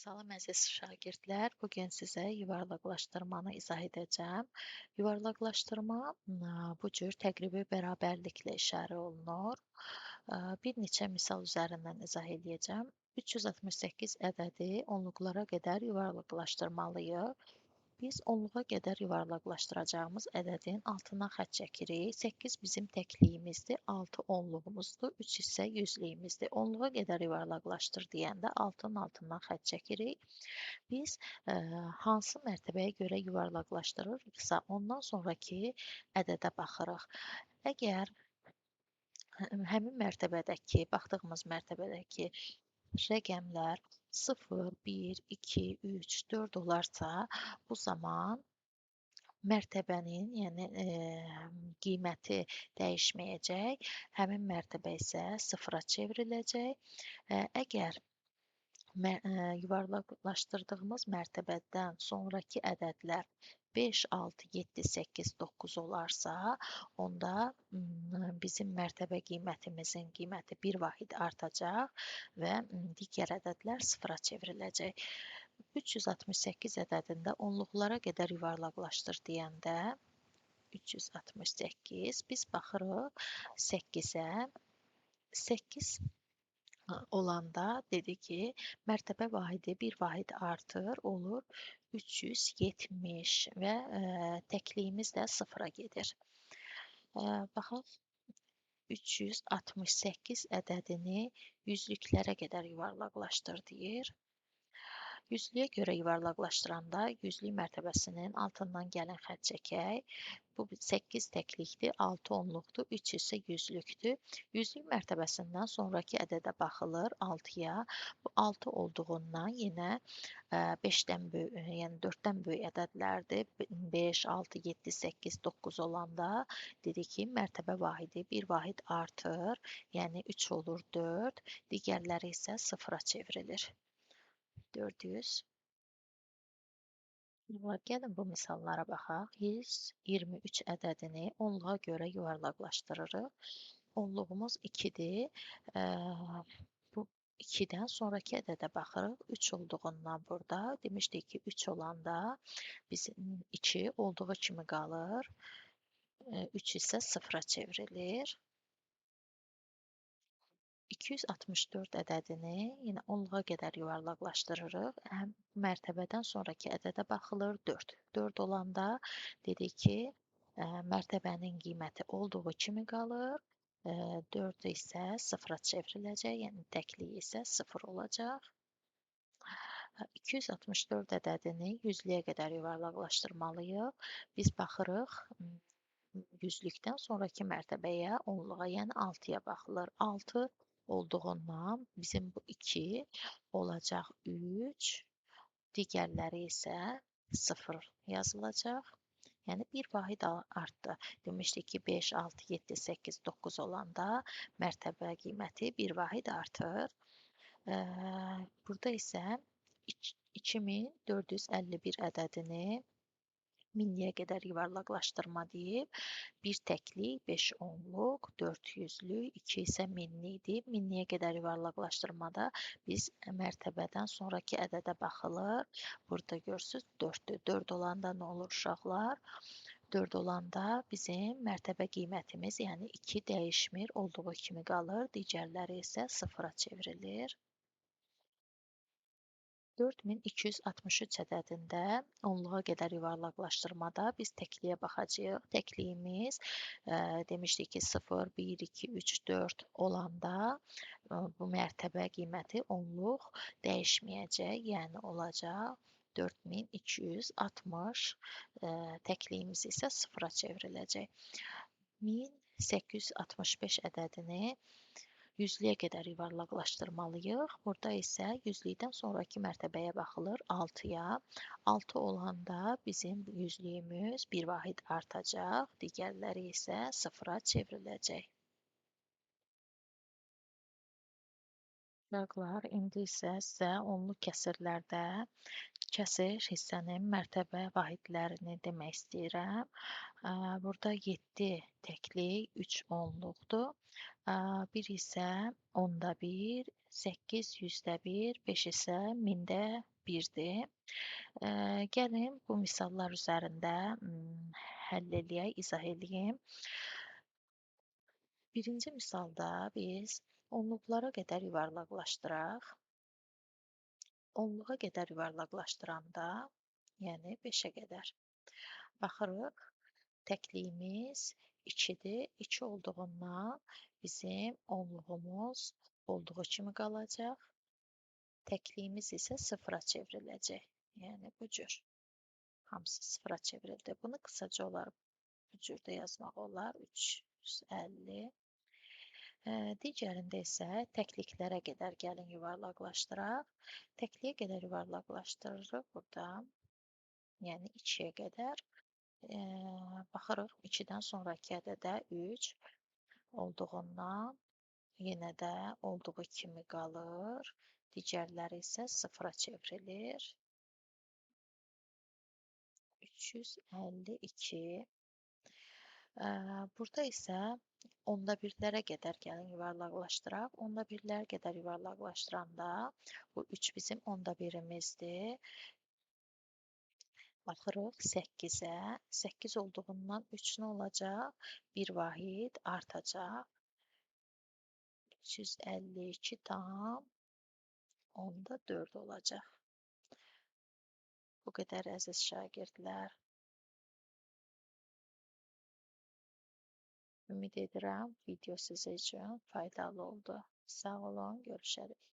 Salam əziz şagirdlər, bu gün sizə yuvarlaqlaşdırmanı izah edəcəm. Yuvarlaqlaşdırma bu cür təqribi bərabərliklə işarə olunur. Bir neçə misal üzərindən izah edəcəm. 368 ədədi onluqlara qədər yuvarlaqlaşdırmalıyıq. Biz onluğa qədər yuvarlaqlaşdıracağımız ədədin altından xətt çəkirik. 8 bizim təkliyimizdir, 6 onluğumuzdur, 3 isə yüzlüyümüzdür. Onluğa qədər yuvarlaqlaşdır deyəndə 6-nın altından xətt çəkirik. Biz hansı mərtəbəyə görə yuvarlaqlaşdırırıqsa, ondan sonraki ədədə baxırıq. Əgər həmin mərtəbədəki, baxdığımız mərtəbədəki rəqəmlər 0, 1, 2, 3, 4 olarsa, bu zaman mərtəbənin, yəni qiyməti dəyişməyəcək, həmin mərtəbə isə sıfıra çevriləcək. Əgər yuvarlaqlaşdırdığımız mərtəbədən sonraki ədədlər 5, 6, 7, 8, 9 olarsa, onda bizim mərtəbə qiymətimizin qiyməti 1 vahid artacaq və digər ədədlər sıfıra çevriləcək. 368 ədədində onluqlara qədər yuvarlaqlaşdır deyəndə 368 biz baxırıq 8-ə. 8 olanda dedi ki, mərtəbə vahidi 1 vahid artır, olur 370 və təkliyimiz də sıfıra gedir. Baxaq, 368 ədədini yüzlüklərə qədər yuvarlaqlaşdır deyir. Yüzlüyə görə yuvarlaqlaşdıranda yüzlük mərtəbəsinin altından gələn xətt çəkək. Bu 8 təklikdir, 6 onluqdur, 3 isə yüzlükdür. Yüzlük mərtəbəsindən sonraki ədədə baxılır, 6-ya. Bu 6 olduğundan yenə 5-dən böyük, yəni 4-dən böyük ədədlərdir. 5, 6, 7, 8, 9 olanda dedik ki, mərtəbə vahidi 1 vahid artır, yəni 3 olur 4, digərləri isə sıfıra çevrilir. 400. Gəlin bu misallara baxaq. 123 ədədini onluğa görə yuvarlaqlaşdırırıq. Onluğumuz 2-dir. Bu 2-dən sonraki ədədə baxırıq. 3 olduğundan burada demişdik ki, 3 olanda bizim 2 olduğu kimi qalır. 3 isə sıfıra çevrilir. 264 ədədini yenə onluğa qədər yuvarlaqlaşdırırıq. Həm mərtəbədən sonraki ədədə baxılır 4. 4 olanda dedik ki, mərtəbənin qiyməti olduğu kimi qalır. 4 isə sıfıra çevriləcək, yəni təkliyi isə sıfır olacaq. 264 ədədini yüzlüyə qədər yuvarlaqlaşdırmalıyıq. Biz baxırıq yüzlükdən sonraki mərtəbəyə, onluğa, yəni 6-ya baxılır. 6 olduğundan bizim bu 2 olacaq 3, digərləri isə 0 yazılacaq. Yəni 1 vahid artdı. Demişdik ki, 5, 6, 7, 8, 9 olanda mərtəbə qiyməti 1 vahid artır. Burada isə 2451 ədədini minliyə qədər yuvarlaqlaşdırma deyib, 1 təklik, 5 onluq, 4 yüzlük, 2 isə minlikdir. Minliyə qədər yuvarlaqlaşdırmada biz mərtəbədən sonraki ədədə baxılır. Burada görürsünüz 4-dür. 4 olanda nə olur uşaqlar? 4 olanda bizim mərtəbə qiymətimiz, yəni 2 dəyişmir, olduğu kimi qalır. Digərləri isə sıfıra çevrilir. 4263 ədədində onluğa qədər yuvarlaqlaşdırmada biz təkliyə baxacağıq. Təkliyimiz demişdik ki, 0, 1, 2, 3, 4 olanda bu mərtəbə qiyməti onluq dəyişməyəcək, yəni olacaq 4260, təkliyimiz isə sıfıra çevriləcək. 1865 ədədini yüzlüyə qədər yuvarlaqlaşdırmalıyıq. Burada isə yüzlükdən sonraki mərtəbəyə baxılır 6-ya. 6 olanda bizim yüzlüyümüz 1 vahid artacaq, digərləri isə sıfıra çevriləcək. Uşaqlar, indi isə sizə onlu kəsirlərdə kəsir hissənin mərtəbə vahidlərini demək istəyirəm. Burada 7 təklik, 3 onluqdur. 1 isə onda 1, 8 yüzdə 1, 5 isə mində 1-dir. Gəlin bu misallar üzərində həll eləyək, izah eləyim. Birinci misalda biz onluqlara qədər yuvarlaqlaşdıraq. Onluğa qədər yuvarlaqlaşdıranda, yəni 5-ə qədər. Baxırıq, təkliyimiz 2-dir. 2 olduğundan bizim onluğumuz olduğu kimi qalacaq. Təkliyimiz isə 0-a çevriləcək. Yəni bu cür. Hamısı 0-a çevrildi. Bunu qısaca olaraq bu cürdə yazmaq olar. 350. Digərində isə təkliklərə qədər gəlin yuvarlaqlaşdıraq. Təkliyə qədər yuvarlaqlaşdırırıq burada. Yəni 2-yə qədər. Baxırıq 2-dən sonraki ədədə 3 olduğundan yenə də olduğu kimi qalır. Digərləri isə 0-a çevrilir. 352. Burada isə onda birlərə qədər gəlin yuvarlaqlaşdıraq. Onda birlər qədər yuvarlaqlaşdıranda bu 3 bizim onda birimizdir. Baxırıq 8-ə. 8 olduğundan 3 nə olacaq? 1 vahid artacaq. 352 tam onda 4 olacaq. Bu qədər əziz şagirdlər. Ümid edirəm video sizin üçün faydalı oldu. Sağ olun, görüşərik.